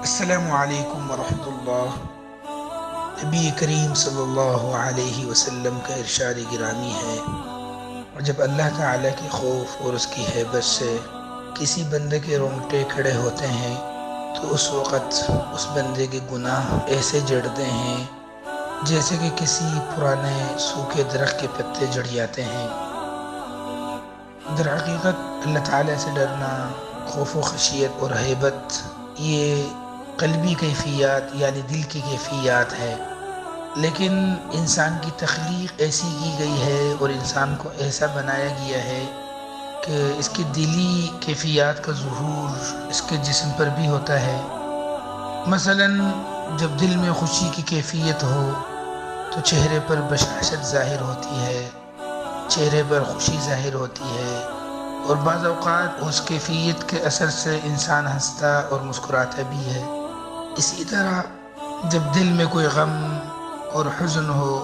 السلام علیکم ورحمۃ اللہ۔ نبی کریم صلی اللہ علیہ وسلم کا ارشاد گرامی ہے، اور جب اللہ تعالیٰ کے خوف اور اس کی ہیبت سے کسی بندے کے رونگٹے کھڑے ہوتے ہیں تو اس وقت اس بندے کے گناہ ایسے جڑتے ہیں جیسے کہ کسی پرانے سوکھے درخت کے پتے جڑ جاتے ہیں۔ در حقیقت اللہ تعالیٰ سے ڈرنا، خوف و خشیت اور ہیبت، یہ قلبی کیفیات یعنی دل کی کیفیات ہے، لیکن انسان کی تخلیق ایسی کی گئی ہے اور انسان کو ایسا بنایا گیا ہے کہ اس کی دلی کیفیات کا ظہور اس کے جسم پر بھی ہوتا ہے۔ مثلا جب دل میں خوشی کی کیفیت ہو تو چہرے پر بشاشت ظاہر ہوتی ہے، چہرے پر خوشی ظاہر ہوتی ہے، اور بعض اوقات اس کیفیت کے اثر سے انسان ہنستا اور مسکراتا بھی ہے۔ اسی طرح جب دل میں کوئی غم اور حزن ہو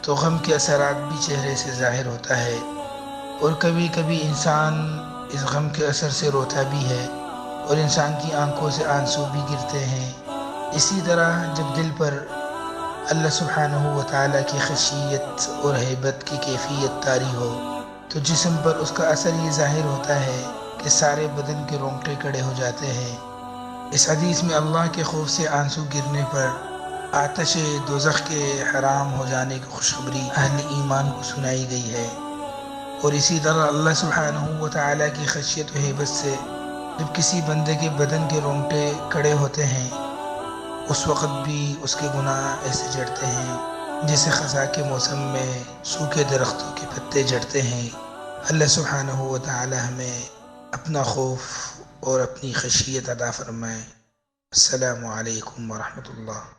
تو غم کے اثرات بھی چہرے سے ظاہر ہوتا ہے، اور کبھی کبھی انسان اس غم کے اثر سے روتا بھی ہے اور انسان کی آنکھوں سے آنسو بھی گرتے ہیں۔ اسی طرح جب دل پر اللہ سبحانہ و تعالیٰ کی خشیت اور ہیبت کی کیفیت طاری ہو تو جسم پر اس کا اثر یہ ظاہر ہوتا ہے کہ سارے بدن کے رونگٹے کھڑے ہو جاتے ہیں۔ اس حدیث میں اللہ کے خوف سے آنسو گرنے پر آتش دوزخ کے حرام ہو جانے کی خوشخبری اہل ایمان کو سنائی گئی ہے، اور اسی طرح اللہ سبحانہ و تعالیٰ کی خشیت و ہیبت سے جب کسی بندے کے بدن کے رونگٹے کھڑے ہوتے ہیں اس وقت بھی اس کے گناہ ایسے جڑتے ہیں جیسے خزاں کے موسم میں سوکھے درختوں کے پتے جڑتے ہیں۔ اللہ سبحانہ و تعالی ہمیں اپنا خوف اور اپنی خشیت عطا فرمائے۔ السلام علیکم ورحمۃ اللہ۔